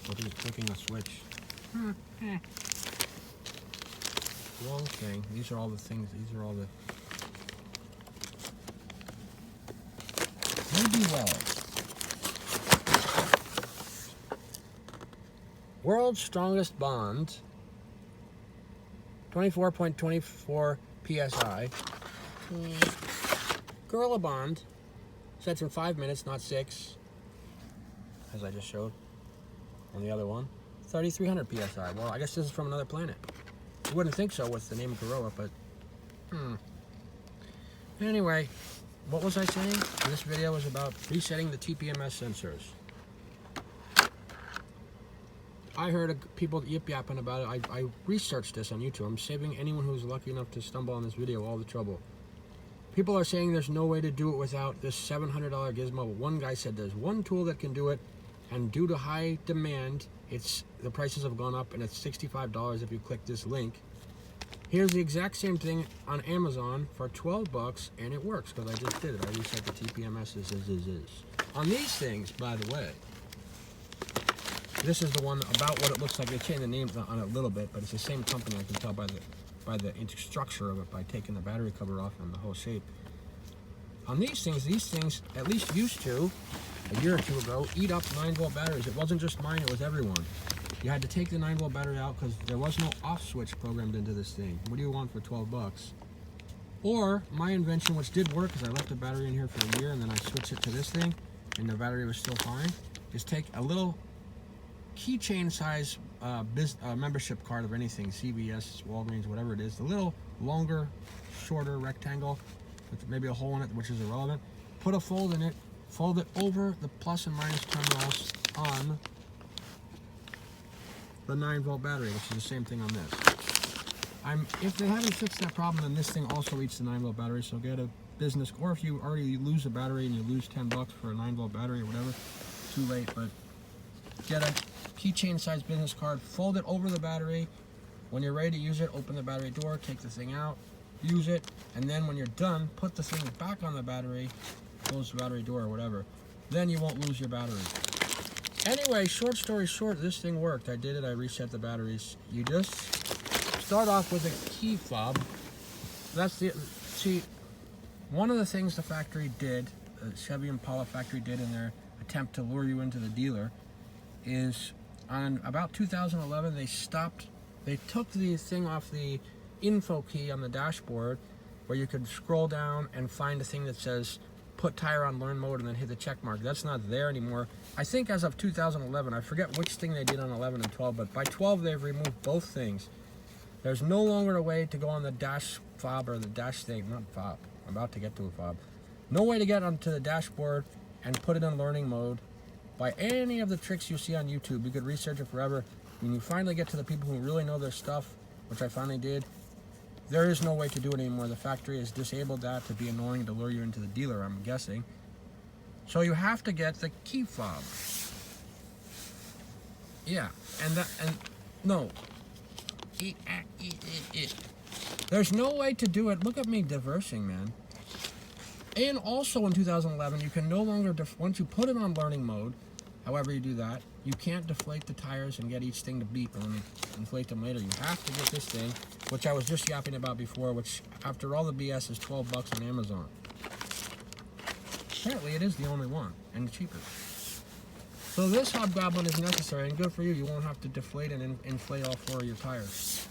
without clicking a switch. Wrong thing. These are all the things. These are all the. Maybe well. World's strongest bond. 24.24 psi. Gorilla Bond. Sets in 5 minutes, not 6. As I just showed on the other one. 3,300 psi. Well, I guess this is from another planet. You wouldn't think so with the name of Gorilla, but... Anyway, what was I saying? This video was about resetting the tpms sensors. I heard people yip-yapping about it. I researched this on YouTube. I'm saving anyone who's lucky enough to stumble on this video all the trouble. People are saying there's no way to do it without this $700 gizmo. One guy said there's one tool that can do it, and due to high demand, the prices have gone up, and it's $65 if you click this link. Here's the exact same thing on Amazon for 12 bucks, and it works because I just did it. I reset the tpms on these things, by the way. This is the one about what it looks like. They changed the name on it a little bit, but it's the same company. I can tell by the structure of it, by taking the battery cover off and the whole shape. On these things at least used to, a year or two ago, eat up 9-volt batteries. It wasn't just mine, it was everyone. You had to take the 9-volt battery out because there was no off switch programmed into this thing. What do you want for 12 bucks? Or my invention, which did work because I left the battery in here for a year and then I switched it to this thing and the battery was still fine, is take a little keychain size membership card of anything, CVS, Walgreens, whatever it is, the little longer, shorter rectangle with maybe a hole in it, which is irrelevant. Put a fold in it, fold it over the plus and minus terminals on the 9-volt battery, which is the same thing on this. If they haven't fixed that problem, then this thing also eats the 9-volt battery, so get a business, or if you already lose a battery and you lose 10 bucks for a 9-volt battery or whatever, too late, but get a keychain size business card, fold it over the battery. When you're ready to use it, open the battery door, take the thing out, use it, and then when you're done, put the thing back on the battery, close the battery door or whatever. Then you won't lose your battery. Anyway, short story short, this thing worked. I did it, I reset the batteries. You just start off with a key fob. See, one of the things the factory did, the Chevy Impala factory did in their attempt to lure you into the dealer, is on about 2011 they took the thing off the info key on the dashboard where you could scroll down and find a thing that says put tire on learn mode and then hit the check mark. That's not there anymore. I think as of 2011, I forget which thing they did on 11 and 12, but by 12 they've removed both things. There's no longer a way to go on the dash fob or the dash thing, not fob, I'm about to get to a fob. No way to get onto the dashboard and put it in learning mode by any of the tricks you see on YouTube. You could research it forever. When you finally get to the people who really know their stuff, which I finally did, there is no way to do it anymore. The factory has disabled that to be annoying to lure you into the dealer, I'm guessing. So you have to get the key fob. Yeah, no. There's no way to do it. Look at me diversing, man. And also in 2011, you can no longer, once you put it on learning mode, however you do that, you can't deflate the tires and get each thing to beep and then inflate them later. You have to get this thing, which I was just yapping about before, which after all the BS is 12 bucks on Amazon. Apparently it is the only one, and the cheapest. So this hobgoblin is necessary, and good for you. You won't have to deflate and inflate all 4 of your tires.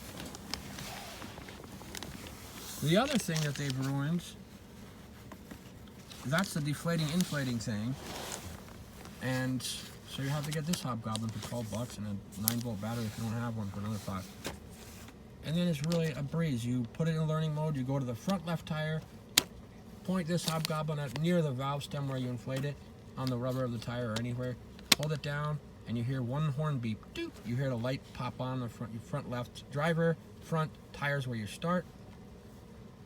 The other thing that they've ruined, that's the deflating, inflating thing. And so you have to get this hobgoblin for 12 bucks and a 9-volt battery if you don't have one for another 5. And then it's really a breeze. You put it in learning mode, you go to the front left tire, point this hobgoblin at near the valve stem where you inflate it, on the rubber of the tire or anywhere, hold it down, and you hear one horn beep. Doop. You hear the light pop on the front left driver, front tires where you start,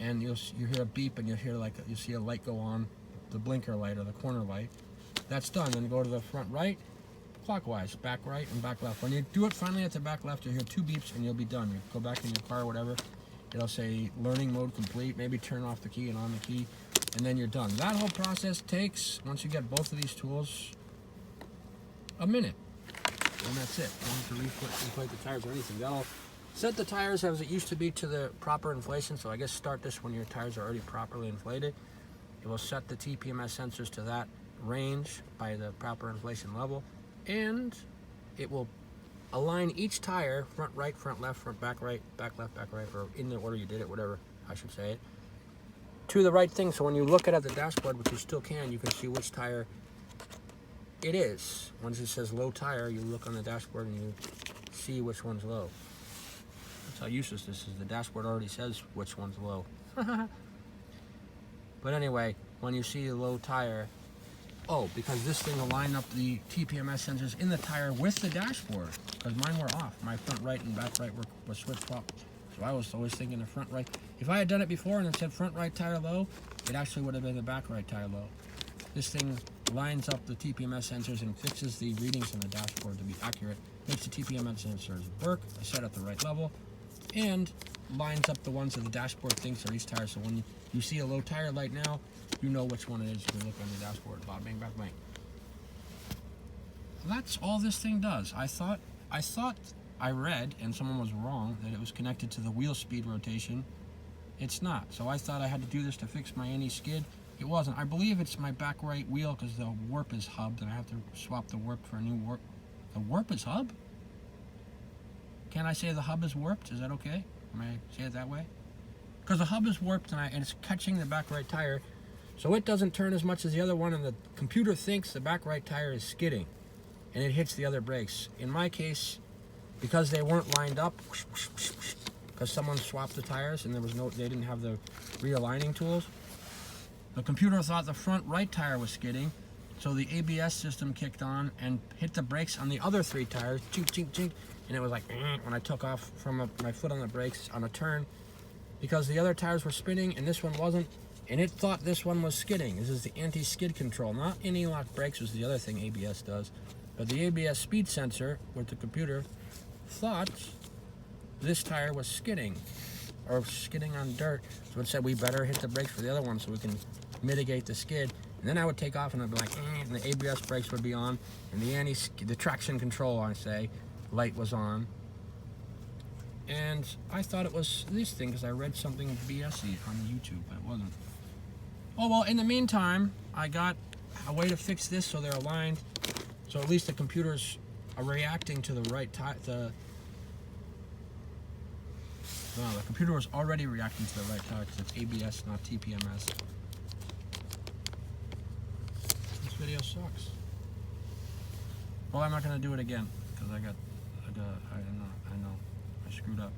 and you hear a beep and you see a light go on, the blinker light or the corner light. That's done. Then go to the front right, clockwise, back right and back left. When you do it finally at the back left, you'll hear 2 beeps and you'll be done. You go back in your car or whatever, it'll say learning mode complete, maybe turn off the key and on the key, and then you're done. That whole process takes, once you get both of these tools, a minute. and that's it. You don't have to inflate the tires or anything. That'll set the tires as it used to be to the proper inflation. So I guess start this when your tires are already properly inflated. It will set the tpms sensors to that range by the proper inflation level, and it will align each tire, front right, front left, front back right, back left, back right, or in the order you did it, whatever I should say it, to the right thing. So when you look at the dashboard, which you still can, you can see which tire it is. Once it says low tire, you look on the dashboard and you see which one's low. That's how useless this is. The dashboard already says which one's low. But anyway, when you see the low tire, oh, because this thing will line up the tpms sensors in the tire with the dashboard, because mine were off. My front right and back right were switched off. So I was always thinking the front right. If I had done it before and it said front right tire low, it actually would have been the back right tire low. This thing lines up the tpms sensors and fixes the readings on the dashboard to be accurate, makes the tpms sensors work, set at the right level, and lines up the ones that the dashboard thinks are each tire. So when you see a low tire light now, you know which one it is. You can look on the dashboard. Bada bang, bada bang. That's all this thing does. I thought I read, and someone was wrong, that it was connected to the wheel speed rotation. It's not. So I thought I had to do this to fix my anti-skid. It wasn't. I believe it's my back right wheel because the warp is hubbed, and I have to swap the warp for a new warp. The warp is hub? Can I say the hub is warped? Is that okay? Can I say it that way? Because the hub is warped and it's catching the back right tire, so it doesn't turn as much as the other one, and the computer thinks the back right tire is skidding, and it hits the other brakes. In my case, because they weren't lined up, because someone swapped the tires and they didn't have the realigning tools, the computer thought the front right tire was skidding, so the ABS system kicked on and hit the brakes on the other three tires, chink, chink, chink, and it was like when I took off from my foot on the brakes on a turn, because the other tires were spinning and this one wasn't, and it thought this one was skidding. This is the anti-skid control, not anti-lock brakes, was the other thing ABS does. But the ABS speed sensor with the computer thought this tire was skidding, or skidding on dirt. So it said we better hit the brakes for the other one so we can mitigate the skid. And then I would take off and I'd be like, and the ABS brakes would be on, and the traction control, I say, light was on. And I thought it was this thing because I read something BS-y on YouTube, but it wasn't. Oh, well, in the meantime, I got a way to fix this so they're aligned. So at least the computers are reacting to the right tire. The computer was already reacting to the right tire because it's ABS, not TPMS. This video sucks. Well, I'm not going to do it again because I know, I screwed up.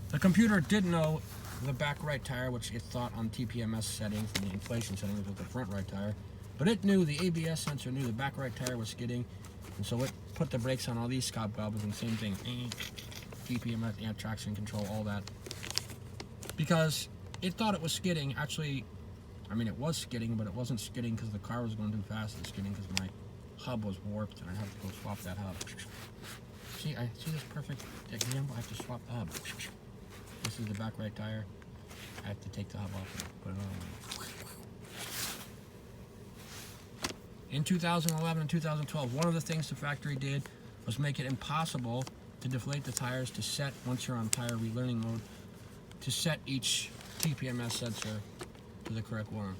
The computer did know the back right tire, which it thought on TPMS settings and the inflation settings with the front right tire, but it knew the ABS sensor knew the back right tire was skidding, and so it put the brakes on all these Scott gobbles and same thing, TPMS, traction control, all that, because it thought it was skidding. Actually, I mean, it was skidding, but it wasn't skidding because the car was going too fast. It was skidding because my hub was warped and I have to go swap that hub. See, I see this perfect example. I have to swap the hub. This is the back right tire. I have to take the hub off and put it on. In 2011 and 2012, one of the things the factory did was make it impossible to deflate the tires to set, once you're on tire relearning mode, to set each TPMS sensor to the correct one.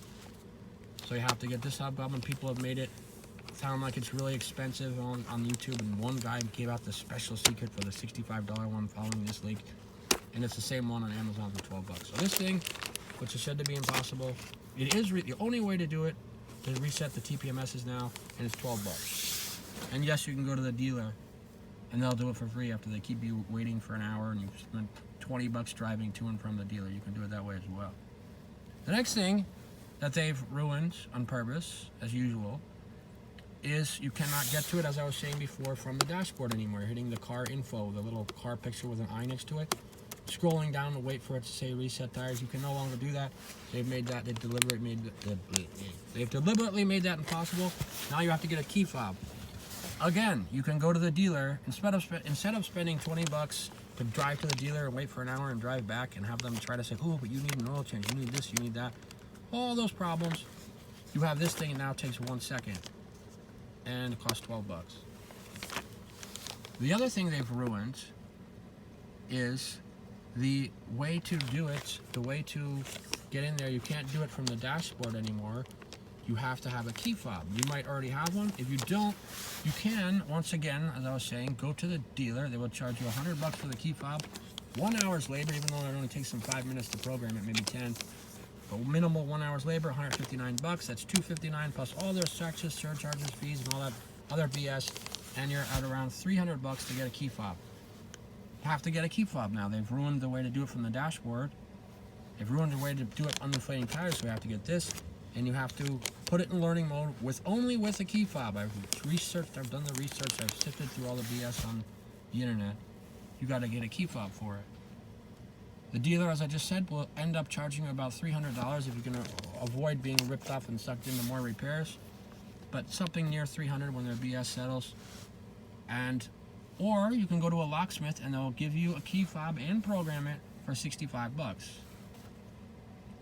So you have to get this hobgoblin. People have made it sound like it's really expensive on YouTube, and one guy gave out the special secret for the $65 one following this link, and it's the same one on Amazon for $12. So this thing, which is said to be impossible, it is the only way to do it to reset the TPMSs now, and it's $12. And yes, you can go to the dealer and they'll do it for free after they keep you waiting for an hour and you've spent $20 driving to and from the dealer. You can do it that way as well. The next thing that they've ruined on purpose, as usual, is you cannot get to it, as I was saying before, from the dashboard anymore. You're hitting the car info, the little car picture with an eye next to it, scrolling down to wait for it to say reset tires. You can no longer do that. They've made that, they've deliberately made that impossible. Now you have to get a key fob. Again, you can go to the dealer, instead of spending $20 to drive to the dealer and wait for an hour and drive back and have them try to say, oh, but you need an oil change, you need this, you need that. All those problems. You have this thing, and now it takes 1 second. And it costs $12. The other thing they've ruined is the way to do it, the way to get in there. You can't do it from the dashboard anymore. You have to have a key fob. You might already have one. If you don't, you can, once again, as I was saying, go to the dealer. They will charge you $100 for the key fob. 1 hour's labor, even though it only takes them 5 minutes to program it, maybe 10. But minimal 1 hour's labor, $159. That's $259 plus all their taxes, surcharges, fees, and all that other BS. And you're at around $300 to get a key fob. You have to get a key fob now. They've ruined the way to do it from the dashboard. They've ruined the way to do it on inflating tires, so we have to get this. And you have to put it in learning mode only with a key fob. I've researched, I've done the research, I've sifted through all the BS on the internet. You got to get a key fob for it. The dealer, as I just said, will end up charging you about $300 if you can avoid being ripped off and sucked into more repairs. But something near $300 when their BS settles. Or you can go to a locksmith and they'll give you a key fob and program it for $65.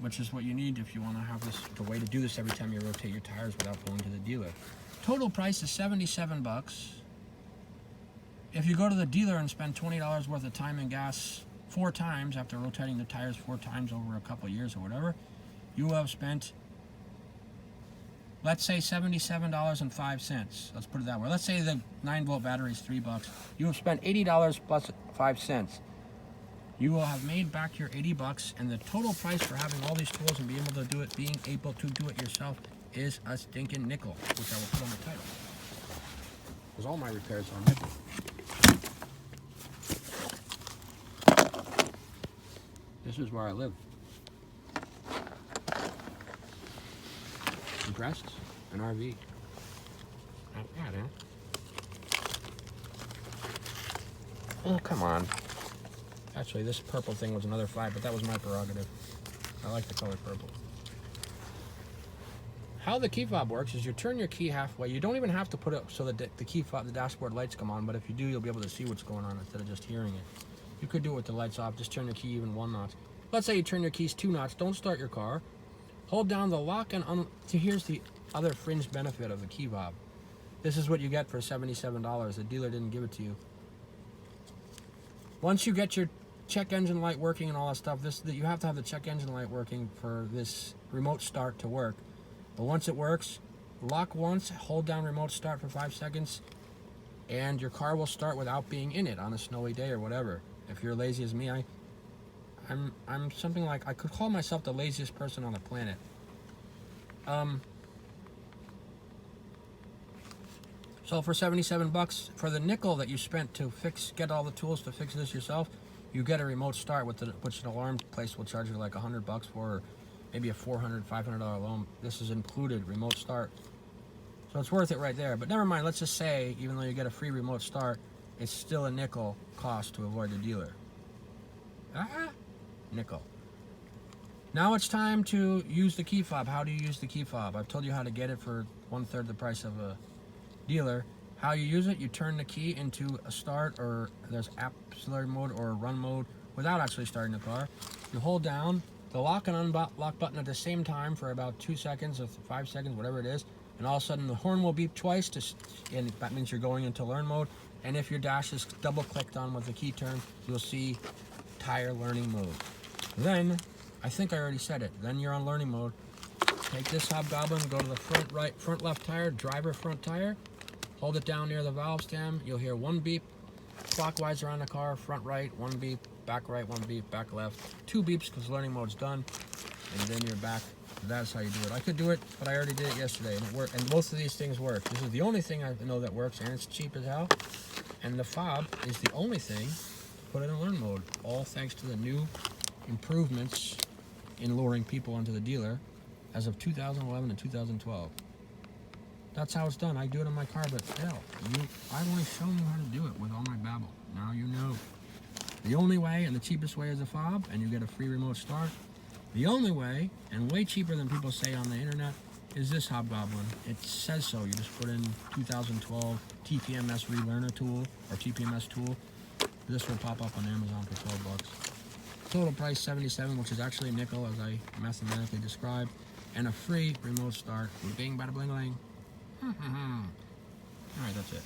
Which is what you need if you want to have the way to do this every time you rotate your tires without going to the dealer. Total price is $77. If you go to the dealer and spend $20 worth of time and gas 4 times after rotating the tires 4 times over a couple of years or whatever, you will have spent, let's say, $77.05. Let's put it that way. Let's say the 9-volt battery is $3. You have spent $80 plus 5 cents. You will have made back your $80, and the total price for having all these tools and being able to do it yourself is a stinking nickel, which I will put on the title. Because all my repairs are nickel. This is where I live. Impressed? An RV. Not bad, huh? Oh, come on. Actually, this purple thing was another 5, but that was my prerogative. I like the color purple. How the key fob works is you turn your key halfway. You don't even have to put it so that the key fob, the dashboard lights come on, but if you do, you'll be able to see what's going on instead of just hearing it. You could do it with the lights off. Just turn your key even 1 notch. Let's say you turn your keys 2 notch. Don't start your car. Hold down the lock and here's the other fringe benefit of the key fob. This is what you get for $77. The dealer didn't give it to you. Once you get your check engine light working and all that stuff, you have to have the check engine light working for this remote start to work. But once it works, lock once, hold down remote start for 5 seconds, and your car will start without being in it on a snowy day or whatever. If you're lazy as me, I'm something like, I could call myself the laziest person on the planet. So for $77 for the nickel that you spent to get all the tools to fix this yourself, you get a remote start which an alarm place will charge you like $100 for, or maybe a $400, $500 loan. This is included, remote start. So it's worth it right there. But never mind, let's just say, even though you get a free remote start, it's still a nickel cost to avoid the dealer. Nickel. Now it's time to use the key fob. How do you use the key fob? I've told you how to get it for 1/3 the price of a dealer. How you use it, you turn the key into a start, or there's auxiliary mode or run mode without actually starting the car. You hold down the lock and unlock button at the same time for about 2 seconds or 5 seconds, whatever it is, and all of a sudden the horn will beep twice, and that means you're going into learn mode. And if your dash is double clicked on with the key turn, you'll see tire learning mode. Then, I think I already said it, then you're on learning mode. Take this hobgoblin, go to the front left tire, driver front tire, hold it down near the valve stem. You'll hear 1 beep clockwise around the car, front right, 1 beep, back right, 1 beep, back left, 2 beeps because learning mode's done, and then you're back. That's how you do it. I could do it, but I already did it yesterday, and it worked. And most of these things work. This is the only thing I know that works, and it's cheap as hell. And the fob is the only thing to put it in learn mode, all thanks to the new improvements in luring people into the dealer as of 2011 and 2012. That's how it's done. I do it in my car, but hell, I've only shown you how to do it with all my babble. Now you know. The only way and the cheapest way is a fob, and you get a free remote start. The only way, and way cheaper than people say on the internet, is this hobgoblin. It says so. You just put in 2012 tpms relearner tool, or tpms tool. This will pop up on Amazon for $12. Total price $77, which is actually nickel, as I mathematically described, and a free remote start. Bing, bada, bling, bling. All right, that's it.